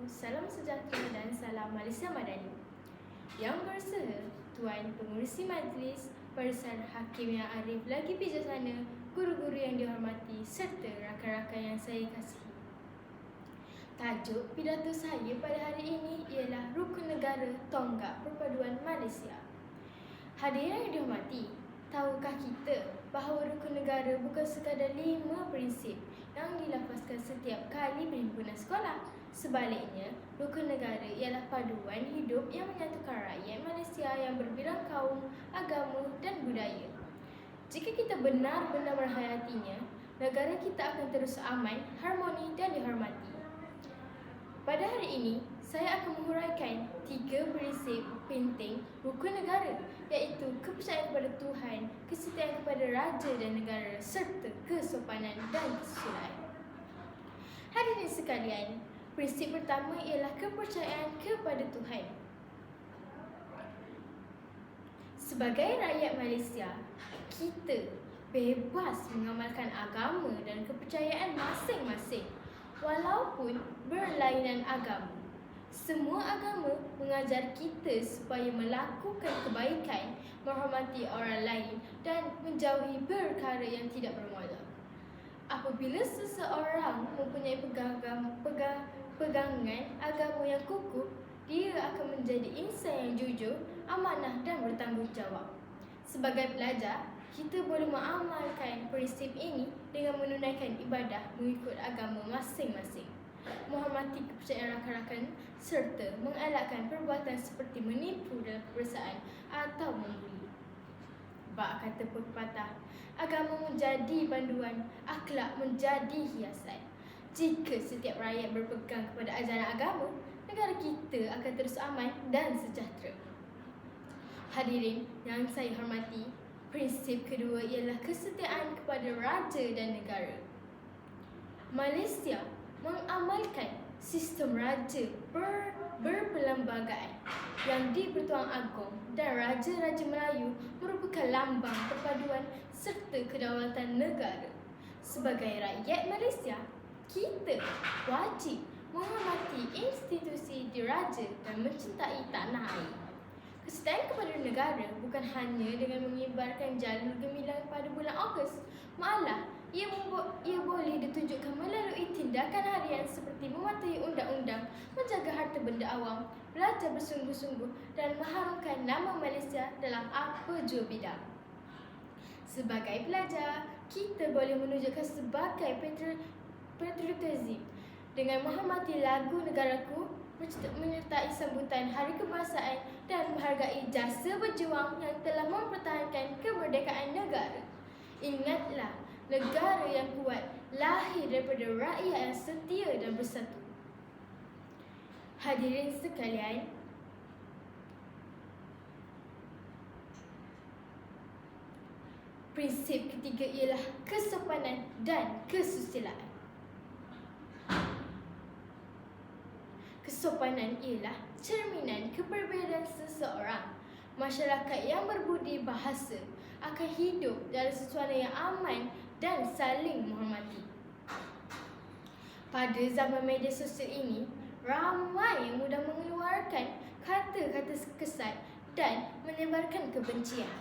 salam sejahtera dan salam Malaysia Madani. Yang bersalah, Tuan Pengerusi Majlis, Barisan Hakim yang arif lagi bijaksana, guru-guru yang dihormati serta rakan-rakan yang saya kasihi. Tajuk pidato saya pada hari ini ialah Rukun Negara Tonggak Perpaduan Malaysia. Hadirin yang dihormati, tahukah kita bahawa rukun negara bukan sekadar 5 prinsip yang dilafazkan setiap kali perhimpunan sekolah? Sebaliknya, rukun negara ialah paduan hidup yang menyatukan rakyat Malaysia yang berbilang kaum, agama dan budaya. Jika kita benar-benar menghayatinya, negara kita akan terus aman, harmoni dan dihormati. Pada hari ini, saya akan menghuraikan 3 prinsip penting rukun negara, iaitu kepercayaan kepada Tuhan, kesetiaan kepada raja dan negara serta kesopanan dan kesusilaan. Hadirin sekalian, prinsip pertama ialah kepercayaan kepada Tuhan. Sebagai rakyat Malaysia, kita bebas mengamalkan agama dan kepercayaan masing-masing walaupun berlainan agama. Semua agama mengajar kita supaya melakukan kebaikan, menghormati orang lain dan menjauhi perkara yang tidak bermula. Apabila seseorang mempunyai pegangan agama yang kukuh, dia akan menjadi insan yang jujur, amanah dan bertanggungjawab. Sebagai pelajar, kita boleh mengamalkan prinsip ini dengan menunaikan ibadah mengikut agama masing-masing, menghormati kepercayaan rakan-rakan serta mengelakkan perbuatan seperti menipu dalam peperiksaan atau membuli. Bak kata pepatah, agama menjadi panduan, akhlak menjadi hiasan. Jika setiap rakyat berpegang kepada ajaran agama, negara kita akan terus aman dan sejahtera. Hadirin yang saya hormati, prinsip kedua ialah kesetiaan kepada raja dan negara. Malaysia mengamalkan sistem raja berperlembagaan yang di-Pertuan Agong dan Raja-Raja Melayu merupakan lambang perpaduan serta kedaulatan negara. Sebagai rakyat Malaysia, kita wajib menghormati institusi diraja dan mencintai tanah air. Kesetiaan kepada negara bukan hanya dengan mengibarkan jalur gemilang pada bulan Ogos, malah ia boleh ditunjukkan melalui tindakan harian seperti mematuhi undang-undang, menjaga harta benda awam, belajar bersungguh-sungguh dan mengharumkan nama Malaysia dalam apa jua bidang. Sebagai pelajar, kita boleh menunjukkan sebagai patriotisme dengan menghormati lagu negaraku, menyertai sambutan Hari Kebangsaan dan menghargai jasa berjuang yang telah mempertahankan kemerdekaan negara. Ingatlah, negara yang kuat lahir daripada rakyat yang setia dan bersatu. Hadirin sekalian, prinsip ketiga ialah kesopanan dan kesusilaan. Kesopanan ialah cerminan keberbezaan seseorang. Masyarakat yang berbudi bahasa akan hidup dalam suasana yang aman dan saling menghormati. Pada zaman media sosial ini, ramai yang mudah mengeluarkan kata-kata kesat dan menyebarkan kebencian.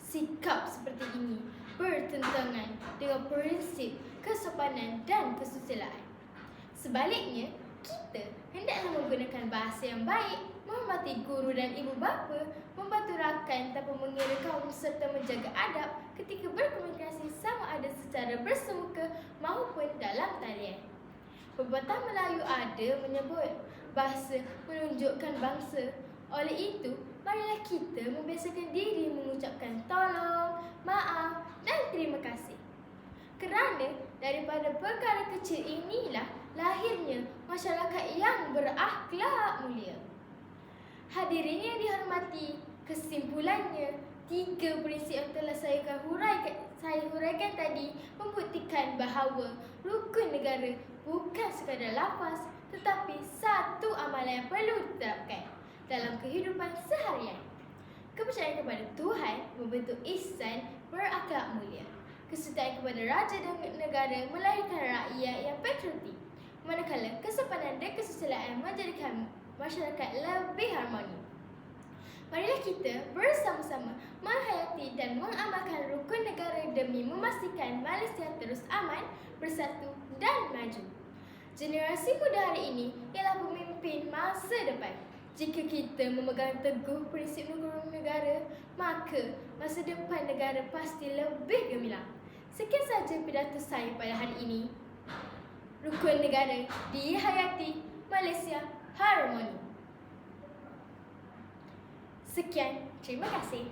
Sikap seperti ini bertentangan dengan prinsip kesopanan dan kesusilaan. Sebaliknya, kita hendaklah menggunakan bahasa yang baik, menghormati guru dan ibu bapa, membantu rakan tanpa mengira kaum serta menjaga adab ketika berkomunikasi sama ada secara bersemuka maupun dalam talian. Pepatah Melayu ada menyebut bahasa menunjukkan bangsa. Oleh itu, marilah kita membiasakan diri mengucapkan tolong, maaf dan terima kasih. Kerana daripada perkara kecil inilah lahirnya masyarakat yang berakhlak mulia. Hadirin yang dihormati, kesimpulannya, 3 prinsip yang telah saya huraikan tadi membuktikan bahawa rukun negara bukan sekadar lafaz, tetapi satu amalan yang perlu diterapkan dalam kehidupan seharian. Kepercayaan kepada Tuhan membentuk ihsan berakhlak mulia. Kesetiaan kepada raja dan negara melahirkan rakyat yang patriotik. manakala kesopanan dan kesusilaan menjadikan masyarakat lebih harmoni. Marilah kita bersama-sama menghayati dan mengamalkan rukun negara demi memastikan Malaysia terus aman, bersatu dan maju. Generasi muda hari ini ialah pemimpin masa depan. Jika kita memegang teguh prinsip negara, maka masa depan negara pasti lebih gemilang. Sekian sahaja pidato saya pada hari ini. Rukun negara dihayati, Malaysia harmoni. Sekian, terima kasih.